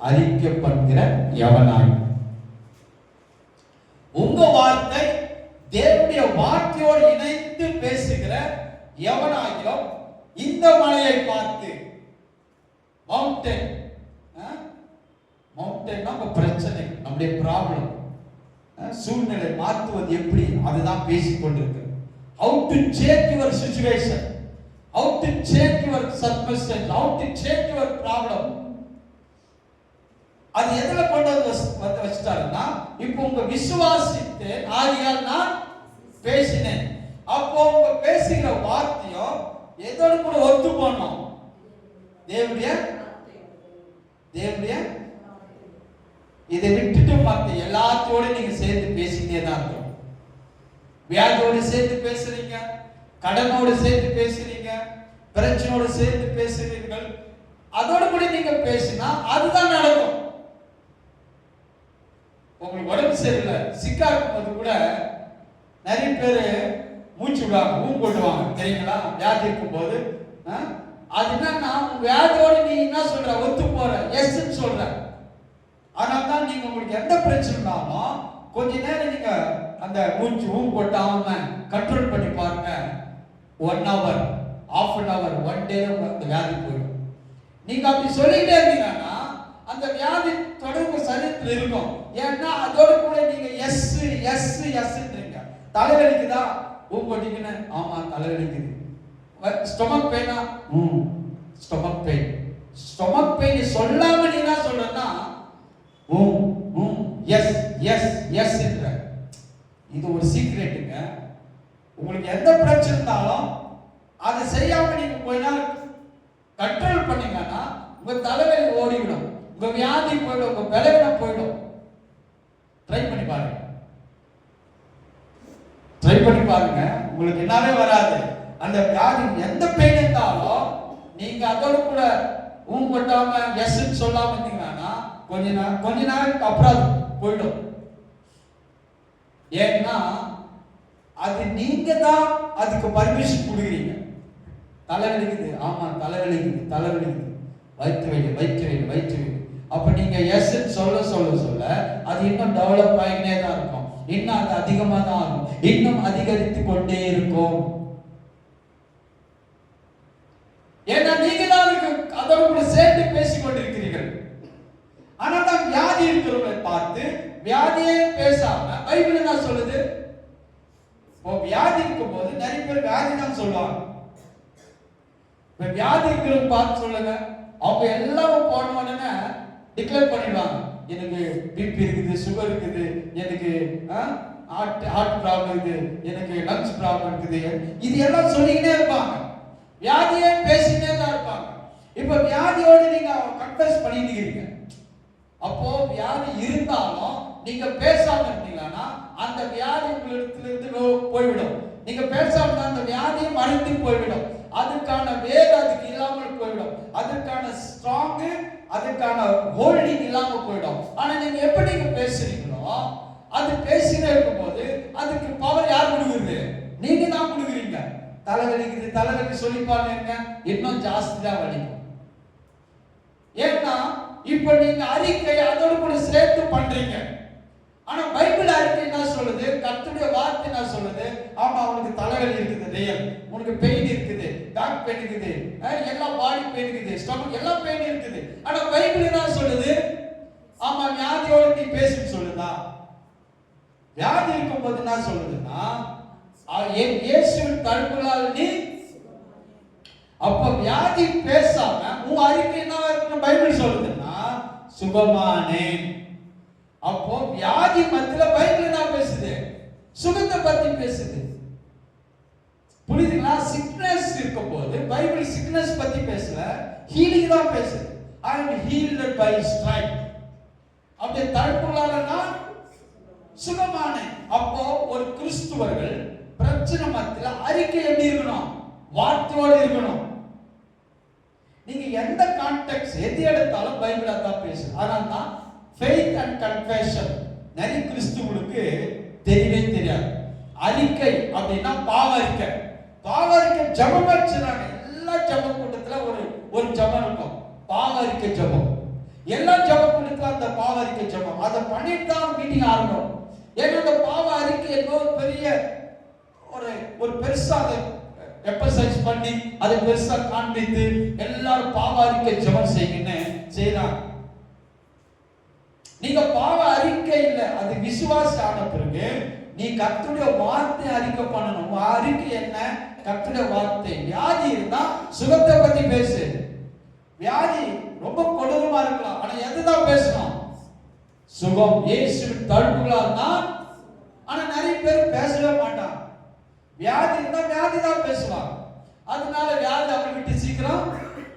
அறிக்கை பண்ணுகிற எவனாய். உங்க வார்த்தை தேவனுடைய வார்த்தையோடு இணைத்து பேசுகிற எவனாகிலும் இந்த மலையை பார்த்து, மவுண்டன் நம்ம பிரச்சனை, நம்முடைய ப்ராப்ளம், சூழ்நிலை மாற்றுவது எப்படி, அதுதான் பேசிக் கொண்டிருக்கு. How to change your situation, how to change your circumstance, how to change your problem. அது எதுல கொண்டு வந்து வச்சிட்டாருன்னா, இப்போ உங்க விசுவாசித்து ஆதியால் நான் பேசினேன். அப்போ உங்க பேசுகிற வார்த்தையோ எதோடு கூட ஒத்து போனோம், தேவனுடைய இதை விட்டுட்டு மற்ற எல்லாத்தோட நீங்க சேர்ந்து பேசிட்டே தான் இருக்கணும். வியாதியோடு சேர்த்து பேசுறீங்க, கடனோடு சேர்த்து பேசுறீங்க, பிரச்சனையோடு சேர்த்து பேசுறீர்கள். அதோடு கூட நீங்க பேசினா அதுதான் நடக்கும். உங்களுக்கு உடம்பு சரியில்லை, சிக்கா இருக்கும்போது கூட நிறைய பேர் மூச்சு விடுவாங்க, போடுவாங்க தெரியுங்களா? வியாதி இருக்கும் போது அது என்னன்னா, வியாதியோடு நீ என்ன சொல்ற, ஒத்து போற, எஸ் சொல்ற. அதனால தான் நீங்க உங்களுக்கு எந்த பிரச்சனைனாலும் கொஞ்ச நேரம் நீங்க அந்த மூச்சு போட்டாம கண்ட்ரோல் பண்ணி பாருங்க. 1 hour, half an hour, 1 day அந்த வியாதி போயிடும். நீங்க அப்படி சொல்லிட்டே இருந்தீங்கன்னா அந்த வியாதி தொடர்பு சரீரத்தில் இருக்கும். ஏன்னா அதோட கூட நீங்க எஸ்ன்றீங்க. தலைவலிக்குதா, போட்டீங்கன்னு, ஆமா தலைவலிக்குது. ஸ்டொமக் பெயினா, ஸ்டொமக் பெயின். ஸ்டொமக் பெயின் சொல்லாம நீ என்ன சொல்றன்னா எஸ் என்ற. இது ஒரு சீக்ரெட்டுங்க. உங்களுக்கு எந்த பிரச்சனை இருந்தாலும் அதை செய்யாம நீங்க கொஞ்ச நாள் கண்ட்ரோல் பண்ணீங்கன்னா உங்க தலைவலி ஓடிவிடும், உங்க வியாதி போயிடும், உங்க பலவீனம் போயிடும். ட்ரை பண்ணி பாருங்க, உங்களுக்கு என்னாலே வராது. அந்த வியாதி எந்த பெயின் இருந்தாலும் நீங்க அதோட கூட போட்டாம எஸ் சொல்லாம இருந்தீங்கன்னா கொஞ்ச நாளுக்கு அப்புறம் போயிடும். ஏன்னா அது நீங்க தான் அதுக்கு பர்மிஷன் கொடுக்குறீங்க. தலைவலிக்குது, ஆமா தலைவலிக்குது, வயிற்று வைத்து. அப்ப நீங்க எஸ் சொல்ல அது இன்னும் டெவலப் ஆகினே தான் இருக்கும். இன்னும் அது அதிகமா தான் ஆகும், இன்னும் அதிகரித்து கொண்டே இருக்கும். ஏன்னா நீங்க தான் அதோட கூட சேர்த்து பேசிக் கொண்டிருக்கிறீர்கள். ஆனா தான் வியாதி இருக்கிறவங்களை பார்த்து வியாதியே பேசாம பைபிள் என்ன சொல்லுது? வியாதி இருக்கும் போது நிறைய பேர் வியாதி தான் சொல்லுவாங்க. இப்ப வியாதி இருக்கிறவங்க பார்த்து சொல்லுங்க, அவங்க எல்லாம் போன உடனே டிக்ளேர் பண்ணிடுவாங்க, எனக்கு பிபி இருக்குது, சுகர் இருக்குது, எனக்கு ஹார்ட் ப்ராப்ளம் இருக்குது, எனக்கு லங்ஸ் ப்ராப்ளம் இருக்குது, இது எல்லாம் சொல்லிக்கிட்டே இருப்பாங்க. வியாதியே பேசிட்டே தான் இருப்பாங்க. இப்ப வியாதியோடு நீங்க கன்ஃபஸ் பண்ணிட்டு இருக்கீங்க. அப்போ வியாதி இருந்தாலும் நீங்க பேசாம இருந்தீங்கன்னா அந்த வியாதி உங்களிடத்திலிருந்து போய்விடும். நீங்க பேசாம அந்த வியாதியை மறைந்து போய்விடும். அதுக்கான வேர் அதுக்கு இல்லாமல் போய்விடும். அதுக்கான ஸ்ட்ராங், அதுக்கான ஹோல்டிங் இல்லாம போய்டும். ஆனா நீங்க எப்படி நீங்க பேசுறீங்களோ அது பேசினே இருக்கும் போது அதுக்கு பவர் யார் கொடுக்குறது? நீங்க தான் கொடுக்குறீங்க. தலைவலிக்கு சொல்லி பாருங்க, இன்னும் ஜாஸ்தி தான் வலிக்கும். ஏன்னா இப்ப நீங்க அறிக்கை அதோட கூட சேர்த்து பண்றீங்க. ஆனா பைபிள் அறிக்கை என்ன சொல்லுது? கர்த்தருடைய வார்த்தை என்ன சொல்லுது? ஆமா உனக்கு தலைவலி இருக்குது, ரியல். உனக்கு பெயின் இருக்குது, பேக் பெயின் இருக்குது, எல்லா பாடி பெயின் இருக்குது, ஸ்டொமக் எல்லா பெயின் இருக்குது. ஆனா பைபிள் என்ன சொல்லுது? ஆமா வியாதியோட நீ பேசுன்னு சொல்லுதா? வியாதி இருக்கும்போது என்ன சொல்லுதுன்னா, இயேசுவின் தழும்புகளால் நீ. அப்ப வியாதி பேசாம உன் அறிக்கை என்ன இருக்குன்னு பைபிள் சொல்லுதுன்னா சுகமானேன். அப்போ வியாதி மத்தியில பைபிள் என்ன பேசுது? சுகத்தை பத்தி பேசுது. புரியுதுங்களா? சிக்னஸ் இருக்கும் போது பைபிள் சிக்னஸ் பத்தி பேசல, ஹீலிங் தான் பேசுது. I am healed by stripes. அப்படியே தழும்புகளால நான் சுகமானேன். அப்போ ஒரு கிறிஸ்துவர்கள் பிரச்சனை மத்தியில அறிக்கை எப்படி இருக்கணும்? வார்த்தையோடு இருக்கணும். நீங்க எந்த கான்டெக்ட் எது எடுத்தாலும் பைபிள் அதான் பேசுது. அதனால தான் ஃபெய்த் அண்ட் கன்ஃபெஷன் நிறைய கிறிஸ்துவர்களுக்கு தெரியவே தெரியாது. அறிக்கை அப்படின்னா பாவ அறிக்கை. பாவ அறிக்கை ஜெபம் வச்சுறாங்க. எல்லா ஜெப கூட்டத்துல ஒரு ஜெபம் இருக்கும், பாவ அறிக்கை ஜெபம். எல்லா ஜெபம் கொடுத்தா அந்த பாவ அறிக்கை ஜெபம் அதை பண்ணிட்டு தான் மீட்டிங் ஆரம்பம். ஏன்னா அந்த பாவ அறிக்கை என்பது பெரிய ஒரு பெருசா அதை எம்பசைஸ் பண்ணி அதை பெருசா காண்பித்து எல்லாரும் பாவ அறிக்கை ஜெபம் செய்யுன்னு செய்யறாங்க. நீங்க பாவ அறிக்கை இல்ல, அது விசுவாசம் ஆன பிறகு நீ கர்த்தருடைய வார்த்தை அறிக்கை பண்ணணும். அறிக்கை என்ன? கர்த்தருடைய வார்த்தை. வியாதி இருந்தா சுகத்தை பத்தி பேசு. வியாதி ரொம்ப கொடூரமா இருக்கலாம், ஆனா எதுதான் பேசணும்? சுகம், இயேசுவின் தழும்புகளால் தான். ஆனா நிறைய பேர் பேசவே மாட்டாங்க. வியாதி இருந்தா வியாதி தான் பேசுவாங்க. அதனால வியாதி அவரை விட்டு சீக்கிரம்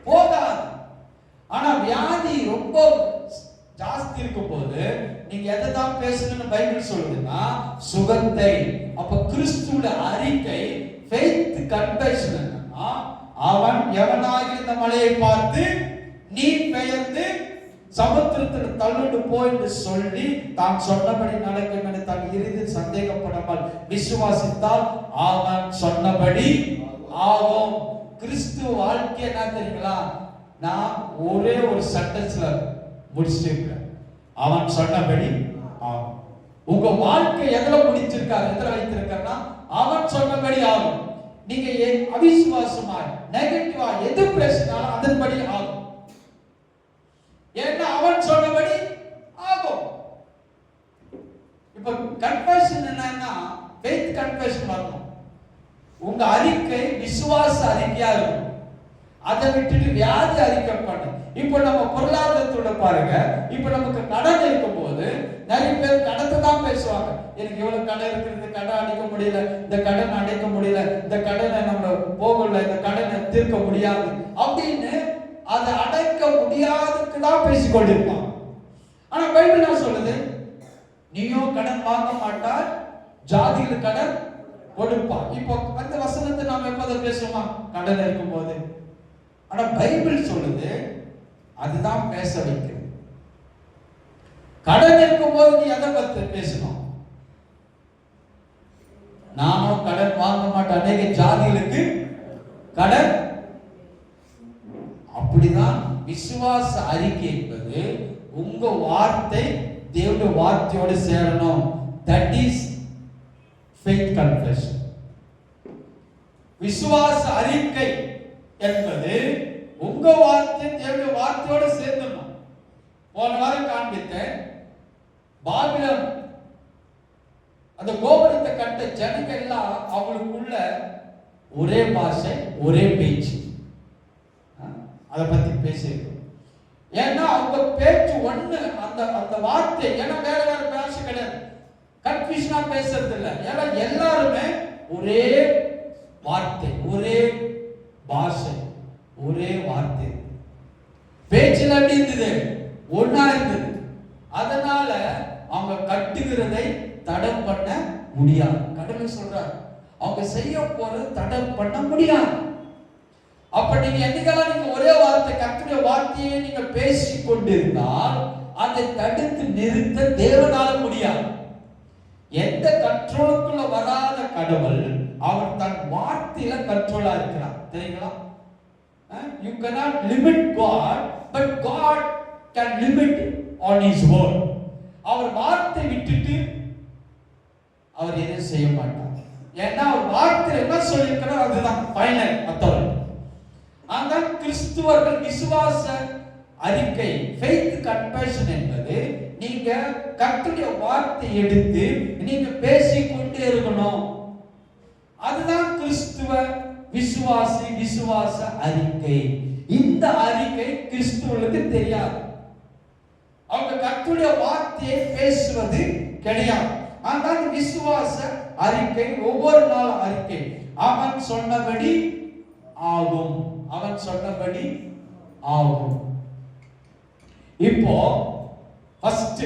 போகாது. ஆனா வியாதி ரொம்ப ஜாஸ்தி இருக்கும் போது நீங்க எதை தான் பேசணும்னு பைபிள் சொல்லுதுன்னா சுகத்தை. அப்ப கிறிஸ்துவோட அறிக்கை ஃபெய்த் கன்ஃபெஷன் என்னன்னா, அவன் எவனாகி இந்த மலையை பார்த்து நீ பெயர்ந்து சமுத்திரத்தில் தள்ளிட்டு போய் என்று சொல்லி தான் சொன்னபடி நடக்கும் என்று தன் இறுதியில் சந்தேகப்படாமல் விசுவாசித்தால் அவன் சொன்னபடி ஆகும். கிறிஸ்துவ வாழ்க்கை என்ன தெரியுங்களா? நான் ஒரே ஒரு சென்டென்ஸ்ல முடிச்சிருக்கேன். அவன் சொன்னபடி ஆகும். உங்க வாழ்க்கை எதுல முடிச்சிருக்காரு, எதுல வைத்திருக்காருன்னா அவன் சொன்னபடி ஆகும். நீங்க அவிசுவாசமா நெகட்டிவா எது பேசினாலும் அதன்படி ஆகும். ஏன்னா அவன் சொன்னபடி ஆகும். இப்ப கன்ஃபெஷன் என்னன்னா ஃபெய்த் கன்ஃபெஷன் வரணும். உங்க அறிக்கை விசுவாச அறிக்கையா இருக்கும். அதை விட்டுட்டு வியாதி அறிக்கை பண்ணு. இப்ப நம்ம பொருளாதாரத்தோட பாருங்க, இப்ப நமக்கு கடன் இருக்கும் போது நிறைய பேர் கடத்தை தான் பேசுவாங்க. எனக்கு இவ்வளவு கடன் இருக்கு, இந்த கடன் அடைக்க முடியல, இந்த கடன் அடைக்க முடியல, இந்த கடனை நம்ம போகல, இந்த கடனை தீர்க்க முடியாது அப்படின்னு அதை அடைக்க முடியாதுக்கு தான் பேசிக்கொண்டிருப்பான். ஆனா பைபிள் என்ன சொல்லுது? நீயும் கடன் வாங்க மாட்டாய், ஜாதியில் கடன் கொடுப்பான். இப்போ அந்த வசனத்தை நாம எப்போது பேசுவோமா? கடன் இருக்கும் போது. ஆனா பைபிள் சொல்லுது அதுதான் பேச வைக்கிறது. கடன் இருக்கும் போது நீ எதை பத்தி பேசணும்? நானும் கடன் வாங்க மாட்டேன், அநேக ஜாதிகளுக்கு கடன். அப்படிதான் விசுவாச அறிக்கை என்பது உங்க வார்த்தை தேவனுடைய வார்த்தையோடு சேரணும். That is faith confession. விசுவாச அறிக்கை என்பது உங்க வார்த்தை தேவனுடைய வார்த்தையோடு சேர்ந்துடணும். போன வாரம் காண்பித்தேன், பாபிலோன் அந்த கோபுரத்தை கட்ட ஜனங்க எல்லாம் அவங்களுக்குள்ள ஒரே பாஷை, ஒரே பேச்சு. அதை பத்தி பேசியிருக்கோம். ஏன்னா அவங்க பேச்சு ஒண்ணு, அந்த அந்த வார்த்தை. ஏன்னா வேற வேற பாஷை கிடையாது, கன்ஃபியூஷனா பேசுறது இல்லை. ஏன்னா எல்லாருமே ஒரே வார்த்தை, ஒரே பாஷை, ஒரே வார்த்தை. பேச்சுல எப்படி இருந்தது? ஒன்னா இருந்தது. அதனால அவங்க கட்டுகிறதை தடம் பண்ண முடியாது. கடவுள் சொல்றார், அவங்க செய்ய போறது தடம் பண்ண முடியாது. அப்ப நீங்க என்னைக்கெல்லாம் நீங்க ஒரே வார்த்தை, கர்த்தருடைய வார்த்தையை நீங்க பேசிக் கொண்டிருந்தால் அதை தடுத்து நிறுத்த தேவனால முடியாது. எந்த கண்ட்ரோலுக்குள்ள வராத கடவுள் அவர் தன் வார்த்தையில கண்ட்ரோலா இருக்கிறார். தெரியுங்களா? You cannot limit God, but God can limit on His word. அவர் வார்த்தை விட்டுட்டு அவர் எதுவும் செய்ய மாட்டார். ஏன்னா அவர் வார்த்தை என்ன சொல்லியிருக்கிறார் அதுதான் ஃபைனல் அத்தாரிட்டி. அந்த கிறிஸ்துவர்கள் விசுவாச அறிக்கை faith confession என்பது நீங்க கர்த்தருடைய வார்த்தை எடுத்து நீங்க பேசிக்கொண்டே இருக்கணும். அதுதான் கிறிஸ்துவ விசுவாச அறிக்கை. இந்த அறிக்கை கிறிஸ்துவர்களுக்கு தெரியாது. அவங்க கர்த்தருடைய வார்த்தையை பேசுவது கிடையாது. ஆனால் விசுவாச அறிக்கை ஒவ்வொரு நாள் அறிக்கை. அவன் சொன்னபடி ஆகும், அவன் சொன்னபடி ஆகும். இப்போ ஃபர்ஸ்ட்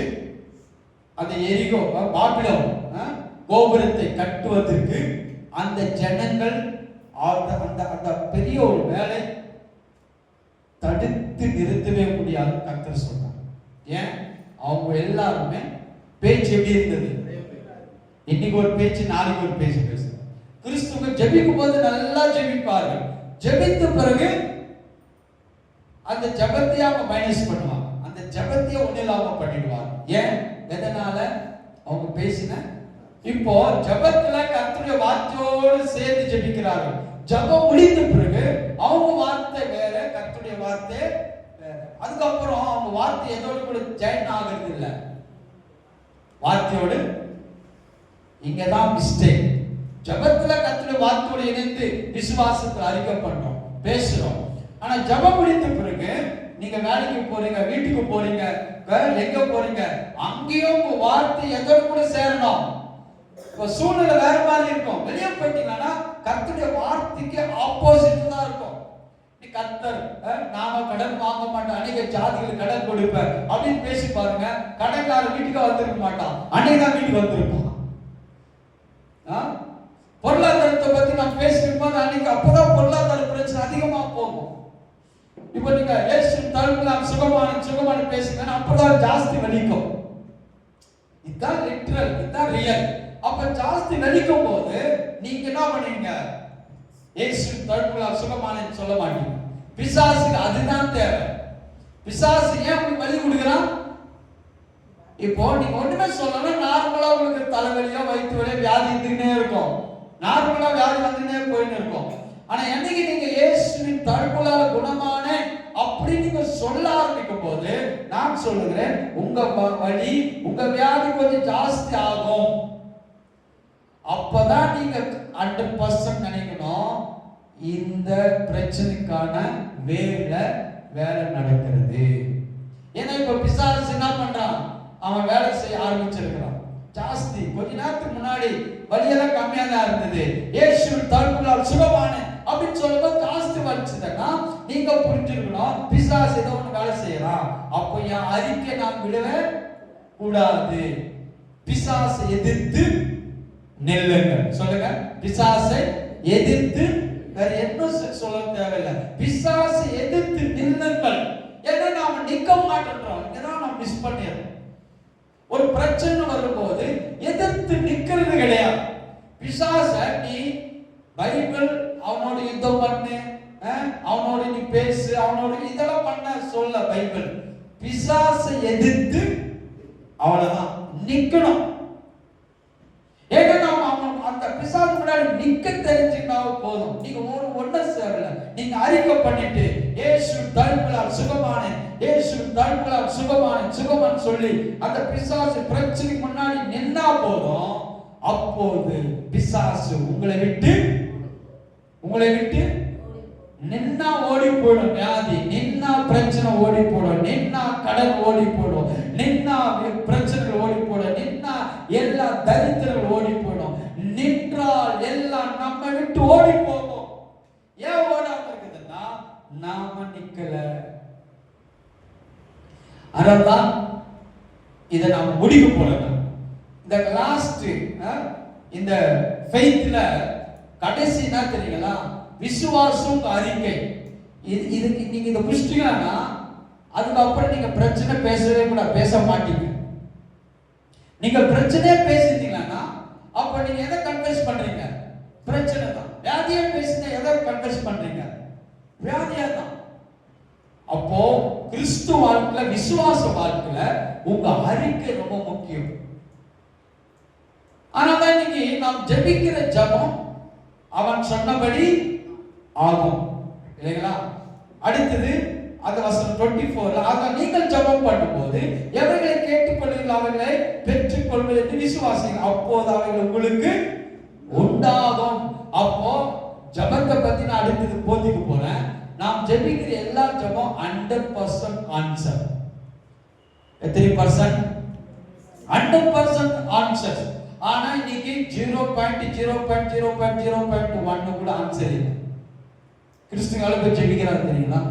அந்த எரிகோ பாபிலோன் கோபுரத்தை கட்டுவதற்கு அந்த ஜனங்கள் அந்த பெரிய ஒரு வேலை தடுத்து நிறுத்தவே முடியாது கர்த்தர் சொன்னார். ஏன்? அவங்க எல்லாருமே பேச்சு எப்படி இருந்தது? இன்னைக்கு ஒரு பேச்சு, நாளைக்கு ஒரு பேச்சு பேசுறாங்க. கிறிஸ்துவ ஜெபிக்கும் போது நல்லா ஜெபிப்பார்கள். ஜெபித்த பிறகு அந்த ஜெபத்தை அவங்க மைனஸ் பண்ணுவாங்க. அந்த அவங்க பேசின. இப்போ ஜபத்துல கர்த்தருடைய வார்த்தையோடு சேர்ந்து ஜெபிக்கிறார்கள். ஜபம் முடிந்த பிறகு அவங்க வார்த்தை வேற, கர்த்தருடைய வார்த்தை வேற. அதுக்கப்புறம் அவங்க வார்த்தை எதோடு கூட ஜாயின் ஆகிறது இல்ல, வார்த்தையோடு. இங்கதான் மிஸ்டேக். ஜபத்துல கர்த்தருடைய வார்த்தையோடு இணைந்து விசுவாசத்தை அறிக்கை பண்றோம், பேசுறோம். ஆனா ஜபம் முடிந்த பிறகு நீங்க வேலைக்கு போறீங்க, வீட்டுக்கு போறீங்க, எங்க போறீங்க, அங்கேயும் உங்க வார்த்தை எதோடு கூட சேரணும். இப்ப சூழ்நிலை வேற மாதிரி இருக்கும். வெளியே போயிட்டீங்கன்னா கர்த்தருடைய வார்த்தைக்கு ஆப்போசிட் தான் இருக்கும். நீ கர்த்தர் நாம கடன் வாங்க மாட்டோம், அநேக ஜாதிகள் கடன் கொடுப்பேன் அப்படின்னு பேசி பாருங்க, கடன்கார வீட்டுக்கு வந்திருக்க மாட்டான், அன்னைக்குதான் வீட்டுக்கு வந்திருப்பான். பொருளாதாரத்தை பத்தி நான் பேசிருப்போம் அன்னைக்கு, அப்பதான் பொருளாதார பிரச்சனை அதிகமா போகும். இப்ப நீங்க இயேசு தழும்புலாம் சுகமான பேசுங்க, அப்பதான் ஜாஸ்தி வலிக்கும். இதுதான் லிட்டரல், இதுதான் ரியல். அப்ப ஜாஸ்தி வலிக்கும் போது நீங்க என்ன பண்ணுவீங்க? இயேசு தழும்புலாம் சுகமான சொல்ல மாட்டீங்க. பிசாசுக்கு அதுதான் தேவை. பிசாசு ஏன் உங்களுக்கு வலி கொடுக்குறான்? இப்போ நீங்க ஒண்ணுமே சொல்லணும், நார்மலா உங்களுக்கு தலைவலியோ வயிற்று வலியோ வியாதி இருந்துகிட்டே இருக்கும், நார்மலா வியாதி வந்துட்டே போயின்னு இருக்கும். ஆனா என்னைக்கு நீங்க இயேசுவின் தழும்புலால குணமான அப்படி நீங்க சொல்ல ஆரம்பிக்கும் போது நான் சொல்லுகிறேன், உங்க வலி உங்க வியாதி கொஞ்சம் ஜாஸ்தி ஆகும். அப்பதான் நீங்க 100% நினைக்கணும், இந்த பிரச்சனைக்கான வேலை நடக்கிறது. ஏன்னா இப்ப பிசாசு என்ன பண்றான்? அவன் வேலை செய்ய ஆரம்பிச்சிருக்கிறான் ஜாஸ்தி. கொஞ்ச நேரத்துக்கு முன்னாடி வலியெல்லாம் கம்மியா தான் இருந்தது, இயேசு தழும்புலால் சுகமான அப்படின்னு சொல்லும்போது ஜாஸ்தி வலிச்சதுன்னா நீங்க புரிஞ்சிருக்கணும், பிசாசு ஏதோ ஒண்ணு வேலை செய்யறான். அப்போ என் அறிக்கை நான் விடவே கூடாது. பிசாசை எதிர்த்து நெல்லுங்கள். சொல்லுங்க, பிசாசை எதிர்த்து. வேற என்ன சொல்ல தேவையில்லை, பிசாசை எதிர்த்து நில்லுங்கள். ஏன்னா நாம நிக்க மாட்டோம், இங்கதான் நாம் மிஸ் பண்ணிடுறோம். ஒரு பிரச்சனை வரும்போது எதிர்த்து நிக்கிறது கிடையாது. பிசாச நீ பைபிள் அவனோட யுத்தம் பண்ணு, அவனோட நீ பேசு, அவனோட இதெல்லாம் பண்ண சொல்ல பைபிள். பிசாசை எதிர்த்து அவ்வளவுதான் நிக்கணும். ஏன்னா நாம அந்த பிசாசு முன்னாடி நிக்க தெரிஞ்சுனா போதும். நீங்க ஒண்ணு சேரல, நீங்க அறிக்கை பண்ணிட்டு இயேசு தழும்புலால் சுகமான, இயேசு தழும்புலால் சுகமான சொல்லி அந்த பிசாசு பிரச்சனைக்கு முன்னாடி நின்னா போதும். அப்போது பிசாசு உங்களை விட்டு நின்னா ஓடி போடும். வியாதி நின்னா பிரச்சனை ஓடி போடும், நின்னா கடன் ஓடி போடும், நின்னா பிரச்சனைகள் ஓடி போடும், நின்னா எல்லா தரித்திரங்கள் ஓடி போடும். நின்றால் எல்லாம் நம்ம விட்டு ஓடி போகும். ஏன் ஓடாம இருக்குதுன்னா நாம நிக்கல. அதனால்தான் இதை நாம முடிக்க போறோம். இந்த லாஸ்ட் இந்த ஃபெய்த்ல கடைசி என்ன தெரியுங்களா? விசுவாசம் அறிக்கை. இதுக்கு நீங்க இதை புரிஞ்சுட்டீங்கன்னா அதுக்கப்புறம் நீங்க பிரச்சனை பேசவே கூட பேச மாட்டீங்க. நீங்க பிரச்சனையே பேசிட்டீங்கன்னா அப்ப நீங்க எதை கன்ஃபெஸ் பண்றீங்க? பிரச்சனை தான். வியாதியை பேசினா எதை கன்ஃபெஸ் பண்றீங்க? வியாதியா தான். அப்போ கிறிஸ்து வாழ்க்கையில, விசுவாச வாழ்க்கையில உங்க அறிக்கை ரொம்ப முக்கியம். ஆனாதான் இன்னைக்கு நாம் ஜெபிக்கிற ஜெபம் அவன் சொன்னபடி ஆகும் இல்லைங்களா? அடுத்தது அந்த வசனம் 24ல, ஆக நீங்கள் ஜெபம் பண்ணும்போது எவைகளை கேட்டுக்கொள்வீர்கள் அவைகளை பெற்றுக் கொள்வது என்று விசுவாசிங்கள், அப்போது அவைகள் உங்களுக்கு உண்டாகும். அப்போ ஜெபத்தை பத்தி நான் அடுத்தது போதிக்க போறேன். நாம் ஜெபிக்கிற எல்லா ஜெபம் 100% ஆன்சர். எத்தனை பர்சன்ட்? 100% ஆன்சர். ஆனா இன்னைக்கு 0.0.0.0.1 கூட ஆன்சர் இல்லை. கிறிஸ்துவ அளவுக்கு ஜெபிக்கிறாங்க தெரியுங்களா?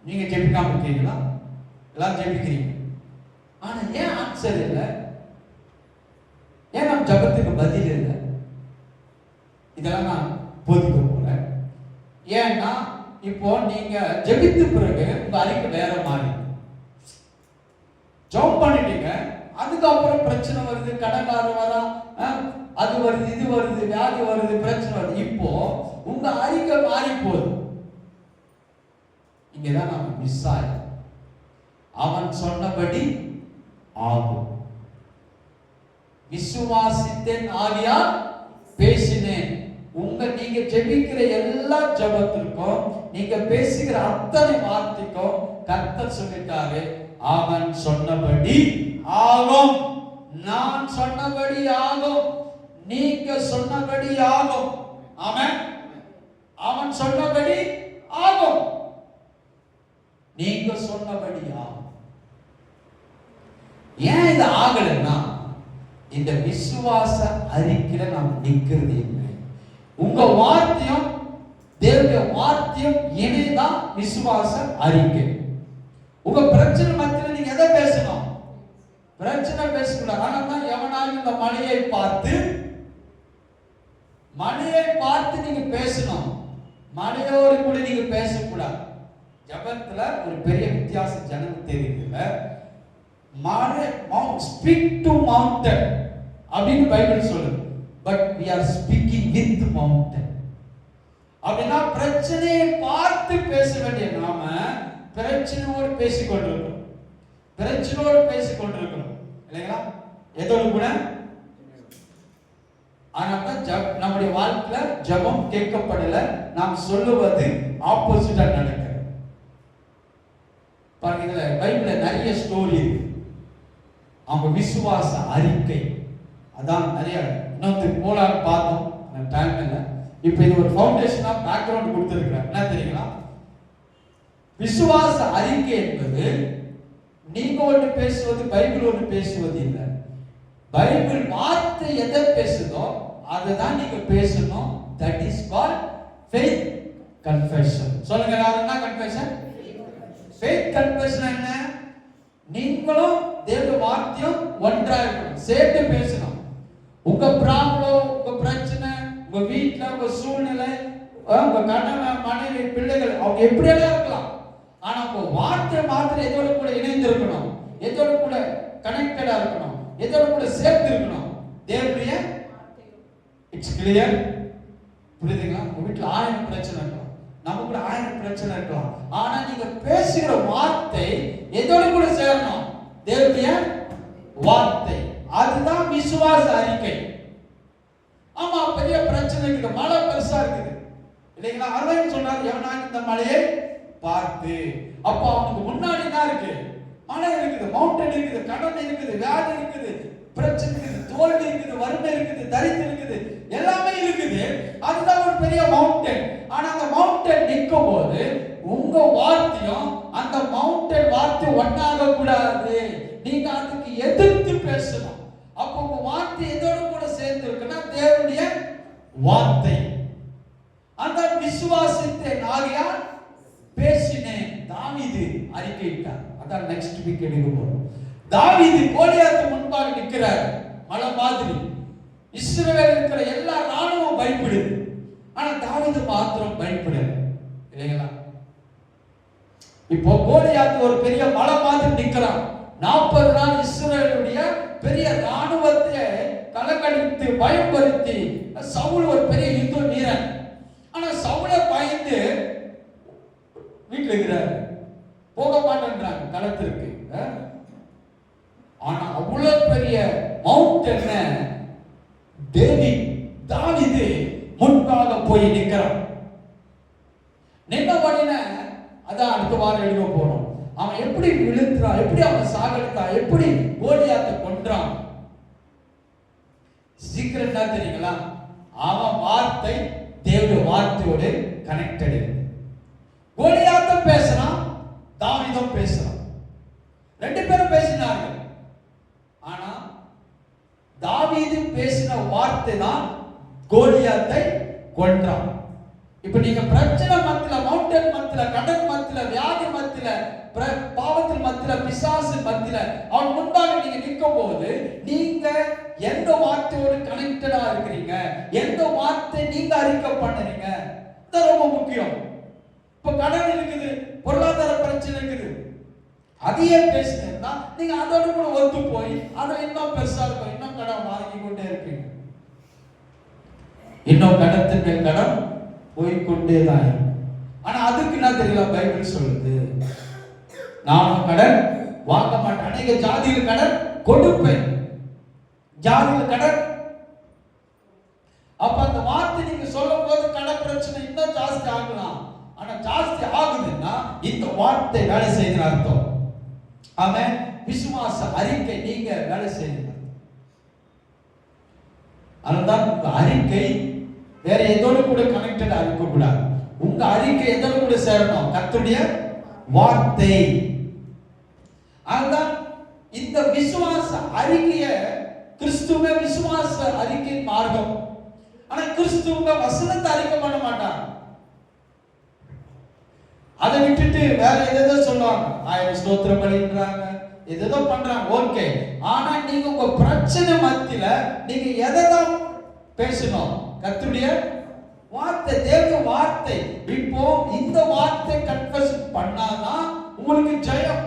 நீங்க ஜெபிக்காம இருக்கீங்களா? எல்லாம் ஜெபிக்கிறீங்க, ஆனா ஏன் ஆன்சர் இல்லை? ஏன் நம்ம ஜெபத்துக்கு பதில் இல்லை? இதெல்லாம் நான் போதிக்க போறேன். ஏன்னா இப்போ நீங்க ஜெபித்த பிறகு உங்க அறிக்கை வேற மாறி. ஜெபம் பண்ணிட்டீங்க, அதுக்கப்புறம் பிரச்சனை வருது, கடன்காரர் வரா, அது வருது, இது வருது, வியாதி வருது, பிரச்சனை வருது. இப்போ உங்க அறிக்கை மாறி போகுது. இங்கதான் நாம மிஸ் ஆகும். அவன் சொன்னபடி ஆகும். விசுவாசித்தேன் ஆகையால் பேசினேன். நீங்க ஜெபிக்கிற எல்லா ஜெபத்திற்கும், நீங்க பேசுகிற அத்தனை வார்த்தைக்கும் கர்த்தர் சொல்லிட்டாரு, அவன் சொன்னபடி ஆகும், நான் சொன்னபடி ஆகும், நீங்க சொன்னபடி ஆகும். ஆமென். அவன் சொன்னபடி ஆகும், நீங்க சொன்னபடி ஆகும். ஏன் இது ஆகலன்னா, இந்த விசுவாச அறிக்கையில நாம் நிக்கிறது இல்லை. உங்க வார்த்தையும் தேவனுடைய வார்த்தையும் இணைதான் விசுவாச அறிக்கை. உங்க பிரச்சனை மத்தியில நீங்க எதை பேசணும்? பிரச்சனை பேசக்கூடாது. ஆனா தான் எவனாலும் இந்த மலையை பார்த்து நீங்க பேசணும். மலையோடு கூட நீங்க பேசக்கூடாது. ஜபத்துல ஒரு பெரிய வித்தியாசம் ஜனங்களுக்கு தெரியல. Speak to mountain அப்படின்னு பைபிள் சொல்லுது. But we are speaking with mountain. அப்படின்னா பிரச்சனையை பார்த்து பேச வேண்டிய நாம பிரச்சனையோடு பேசிக்கொண்டிருக்கிறோம். இல்லைங்களா? எதோடு கூட? ஆனால் நம்முடைய வாழ்க்கையில ஜெபம் கேட்கப்படல, நாம் சொல்லுவது ஆப்போசிட்டா நடக்குது. பாருங்க, இதுல பைபிள்ல நிறைய ஸ்டோரி இருக்கு. அவங்க விசுவாச அறிக்கை அதான் நிறைய இன்னொரு போலான்னு பார்த்தோம், டைம் இல்லை. இப்ப இது ஒரு ஃபவுண்டேஷனா பேக்ரவுண்ட் கொடுத்திருக்கிறேன். என்ன தெரியுங்களா? விசுவாச அறிக்கை என்பது நீங்க ஒன்று பேசுவது, பைபிள் ஒன்று பேசுவது இல்லை. பைபிள் வார்த்தை எதை பேசுதோ அதுதான் நீங்க பேசணும். That is called faith confession. சொல்லுங்க எல்லாரும், என்ன கன்ஃபெஷன்? ஃபெய்த் கன்ஃபெஷன் என்ன? நீங்களும் தேவ வார்த்தையும் ஒன்றா இருக்கணும், சேர்த்து பேசணும். உங்க ப்ராப்ளம், உங்க பிரச்சனை, உங்க வீட்டுல உங்க சூழ்நிலை, உங்க கணவன் மனைவி பிள்ளைகள் அவங்க எப்படியெல்லாம் இருக்கலாம். ஆனா உங்க வார்த்தை மாத்திரம் எதோட கூட இணைந்து இருக்கணும், எதோட கூட கனெக்டடா இருக்கணும், எதோட கூட சேர்த்து இருக்கணும். தேவனுடைய இட்ஸ் கிளியர். புரியுதுங்களா? உங்க வீட்டுல 1000 பிரச்சனை இருக்கலாம், நம்ம கூட 1000 பிரச்சனை இருக்கலாம். ஆனா நீங்க பேசுகிற வார்த்தை எதோட கூட சேரணும்? தேவனுடைய வார்த்தை. அதுதான் விசுவாச அறிக்கை. ஆமா, பெரிய பிரச்சனை இருக்குது, மழை பெருசா இருக்குது, இல்லைங்களா? அதான் சொன்னார், எவனாலும் இந்த மலையை பார்த்து. அப்ப அவனுக்கு முன்னாடி என்ன இருக்கு? மலை இருக்குது, மவுண்டன் இருக்குது, கடன் இருக்குது, வியாதி இருக்குது, பிரச்சனை இருக்குது, தோல்வி இருக்குது, வறுமை இருக்குது, தரித்திரம் இருக்குது, எல்லாமே இருக்குது. அதுதான் ஒரு பெரிய மவுண்டன். ஆனா அந்த மவுண்டன் நிற்கும் போது உங்க வார்த்தையும் அந்த மவுண்டன் வார்த்தை ஒன்னாக கூடாது. நீங்க அதுக்கு எதிர்த்து பேசணும். அப்ப உங்க வார்த்தை எதோடு கூட சேர்ந்து இருக்குன்னா தேவனுடைய வார்த்தை. அந்த விசுவாசித்தேன் ஆகையால் பேசினேன். தாவீது அறிக்கையிட்டார். அதான் நெக்ஸ்ட் வீக் எடுக்க போறோம். தாவீது கோலியாத்து முன்பாக நிற்கிறார், மலை மாதிரி. இஸ்ரவேல் இருக்கிற எல்லா ராணுவம் பயப்படுது, ஆனா தாவீது மாத்திரம் பயப்படல, இல்லைங்களா? இப்போ கோலியாத்து ஒரு பெரிய மலை மாதிரி நிற்கிறான். 40 நாள் இஸ்ரவேலுடைய பெரிய ராணுவத்தை கலக்கடித்து பயன்படுத்தி சவுல் ஒரு பெரிய யுத்த வீரன். ஆனா சவுலை பயந்து வீட்டில் இருக்கிறார், போக மாட்டேன்றாங்க களத்திற்கு. ஆனா அவ்வளவு பெரிய மவுண்டன் தாவீது முன்பாக போய் நிற்கிறான். நின்ன உடனே அதான் அடுத்த வாரம் எழுத போறோம். அவன் எப்படி விழுத்தான், எப்படி அவன் சாகடித்தான், எப்படி கோலியாத்தை கொன்றான். சீக்கிரம் தான் தெரியுங்களா? அவன் வார்த்தை தேவனுடைய வார்த்தையோடு கனெக்டட். கோலியாத்தும் பேசுறான், தாவீதும் பேசுறான், 2 பேரும் பேசினார்கள். ஆனா தாவீது பேசின வார்த்தை தான் கோலியாத்தை கொன்றான். இப்ப நீங்க பிரச்சனை மத்தியில, மவுண்டன் மத்தியில, கடன் மத்தியில, வியாதி மத்தியில, பாவத்தின் மத்தியில, பிசாசு மத்தியில அவன் முன்பாக நீங்க நிற்கும் போது நீங்க எந்த வார்த்தையோடு கனெக்டடா இருக்கிறீங்க, எந்த வார்த்தை நீங்க அறிக்கை பண்ணுறீங்க, இது ரொம்ப முக்கியம். இப்ப கடன் இருக்குது, பொருளாதார பிரச்சனை இருக்குது, அதையே பேசினா நீங்க அதோடு கூட ஒத்து போய் அதை இன்னும் பெருசா இருக்கும், இன்னும் கடன் வாங்கி கொண்டே இருப்பீங்க, இன்னும் கடத்தின் மேல் கடன் போய்கொண்டே தான் இருக்கும். ஆனா அதுக்கு என்ன தெரியல, பைபிள் சொல்லுது, நானும் கடன் வாங்க மாட்டேன், அநேக ஜாதிகள் கடன் கொடுப்பேன். ஜாதியில் கடன். அப்ப அந்த வார்த்தை நீங்க சொல்லும் போது கடன் பிரச்சனை இன்னும் ஜாஸ்தி ஆகலாம். ஆனா ஜாஸ்தி ஆகுதுன்னா இந்த வார்த்தை வேலை செய்யுதுன்னு அர்த்தம். ஆமென். விசுவாச அறிக்கை நீங்க வேலை செய்யுங்க. அதனால்தான் உங்க அறிக்கை வேற எதோடு கூட கனெக்டடா இருக்க கூடாது. உங்க அறிக்கை எதோடு கூட சேரணும்? கர்த்தருடைய வார்த்தை. அதுதான் இந்த விசுவாச அறிக்கைய கிறிஸ்துவ விசுவாச அறிக்கை மார்க்கம். ஆனா கிறிஸ்துவ வசனத்தை அறிக்கை பண்ண மாட்டாங்க. அதை விட்டுட்டு வேற எதோ சொல்லுவாங்க. ஆயிரம் ஸ்தோத்திரம் பண்ணின்றாங்க, எதோ பண்றாங்க. ஓகே, ஆனா நீங்க உங்க பிரச்சனை மத்தியில நீங்க எதைதான் பேசணும்? கர்த்தருடைய வார்த்தை, தேவ வார்த்தை. இப்போ இந்த வார்த்தை கன்ஃபஸ் பண்ணாதான் உங்களுக்கு ஜெயம்,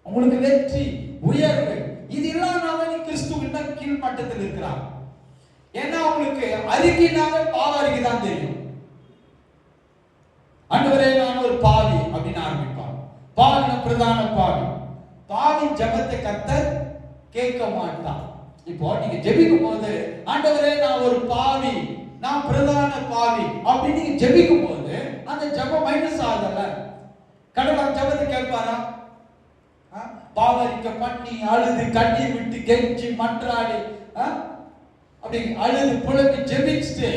உங்களுக்கு வெற்றி, உயர்வு. இது இல்லாம நீ கிறிஸ்துவின் கீழ் மட்டத்தில் இருக்கிறான். ஏன்னா உங்களுக்கு அறிக்கைனாவே பாவ அறிக்கை தான் தெரியும். ஆண்டவரே நான் ஒரு பாவி அப்படின்னு ஆரம்பிப்பான். பாவின பிரதான பாவி. பாவி ஜெபத்தை கர்த்தர் கேட்க மாட்டான். இப்போ நீங்க ஜெபிக்கும் போது ஆண்டவரே நான் ஒரு பாவி, நான் பிரதான பாவி அப்படின்னு நீங்க ஜெபிக்கும் போது அந்த ஜெபம் மைனஸ் ஆகுதல்ல. கடவுள் ஜெபத்தை கேட்பாரா? பாவரிக்க பண்ணி அழுது கண்ணீர் விட்டு கெஞ்சி மன்றாடி அப்படி அழுது புலம்பி ஜெபிச்சுட்டு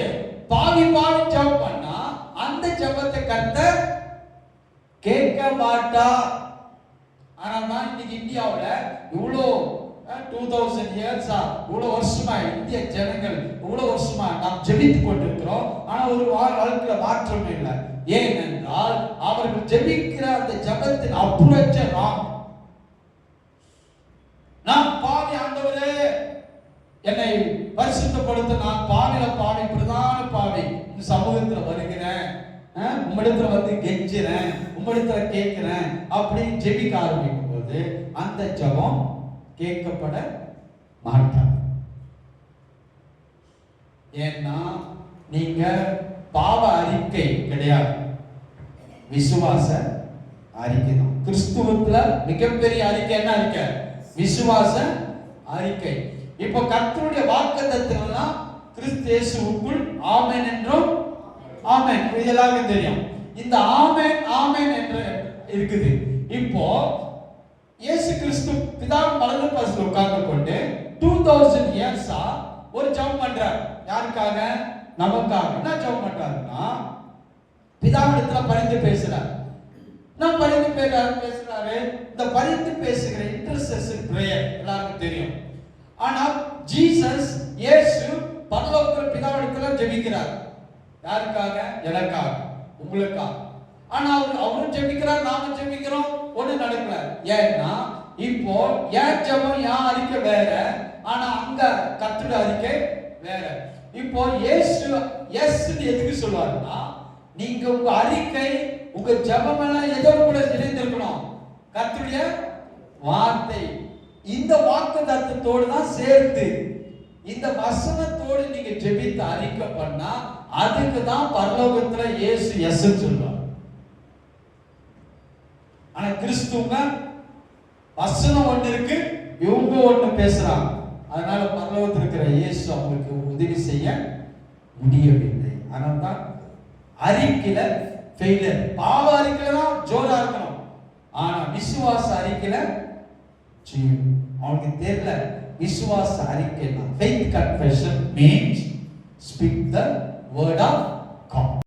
பாவி பாவி ஜெபம் பண்ணா அந்த ஜெபத்தை கர்த்தர் கேட்க மாட்டா. ஆனா தான் இன்னைக்கு இந்தியாவுல இவ்வளோ 2000 இயர்ஸா இவ்வளவு வருஷமா இந்திய ஜனங்கள் இவ்வளவு வருஷமா நாம் ஜெபித்துக் கொண்டிருக்கிறோம். ஆனா ஒரு வாழ்க்கையில மாற்றம் இல்லை. ஏனென்றால் அவர்கள் ஜெபிக்கிற அந்த ஜெபத்தின் அப்ரோச் ராங். நான் பாவி, ஆண்டவரே என்னை பரிசுத்தப்படுத்த, நான் பாவில பாவி, பிரதான பாவி, இந்த சமூகத்துல வருகிறேன், உம்மிடத்துல வந்து கெஞ்சுறேன், உம்மிடத்துல கேட்கிறேன் அப்படின்னு ஜெபிக்க ஆரம்பிக்கும் போது அந்த ஜெபம் கேட்கப்பட மாட்டார். ஏன்னா நீங்க பாவ அறிக்கை கிடையாது, விசுவாச அறிக்கை தான். கிறிஸ்துவத்துல மிகப்பெரிய அறிக்கை என்ன அறிக்கை? விசுவாச அறிக்கை. இப்ப கர்த்தருடைய வாக்குத்தத்தங்கள்லாம் கிறிஸ்து இயேசுவுக்குள் ஆமென் என்றும் ஆமென், இது எல்லாருக்கும் தெரியும். இந்த ஆமென் ஆமென் என்று இருக்குது. இப்போ இயேசு கிறிஸ்து பிதாவின் வலது பாதத்தில் உட்கார்ந்து கொண்டு 2000 இயர்ஸா ஒரு ஜெபம் பண்றார். யாருக்காக? நமக்காக. என்ன ஜெபம் பண்றாருன்னா பிதாவிடத்துல பரிந்து பேசுறார். நான் பரிந்து பேசுறாரு. இந்த பரிந்து பேசுகிற இன்டர்செஷன் பிரேயர் எல்லாருக்கும் தெரியும். ஆனா ஜீசஸ் இயேசு பரலோகத்துல பிதாவிடத்துல ஜெபிக்கிறார். யாருக்காக? எனக்காக, உங்களுக்காக. ஆனா அவரும் ஜெபிக்கிறார், நாமும் ஜெபிக்கிறோம், ஒண்ணு நடக்கல. ஏன்னா இப்போ ஏன் ஜெபம் ஏன் அறிக்கை வேற, ஆனா அங்க கர்த்தருடைய அறிக்கை வேற. இப்போ இயேசு எஸ் எதுக்கு சொல்வாருன்னா, நீங்க உங்க அறிக்கை உங்க ஜெபம் எல்லாம் எதோட கூட இணைந்திருக்கணும்? கர்த்தருடைய வார்த்தை. இந்த வாக்குத்தத்தத்தோடு தான் சேர்த்து இந்த வசனத்தோடு நீங்க ஜெபித்து அறிக்கை பண்ணா அதுக்கு தான் பரலோகத்துல இயேசு எஸ் சொல்வார். ஆனா கிறிஸ்துவங்க வசனம் ஒண்ணு இருக்கு, இவங்க ஒண்ணு பேசுறாங்க. அதனால பரலோகத்தில் இருக்கிற இயேசு அவங்களுக்கு உதவி செய்ய முடியவில்லை. அதனால தான் அறிக்கையில ஃபெயிலியர். பாவ அறிக்கையில தான் ஜோரா இருக்கணும், ஆனா விசுவாச அறிக்கையில அவனுக்கு தெரியல. விசுவாச அறிக்கை, faith confession means speak the word of God.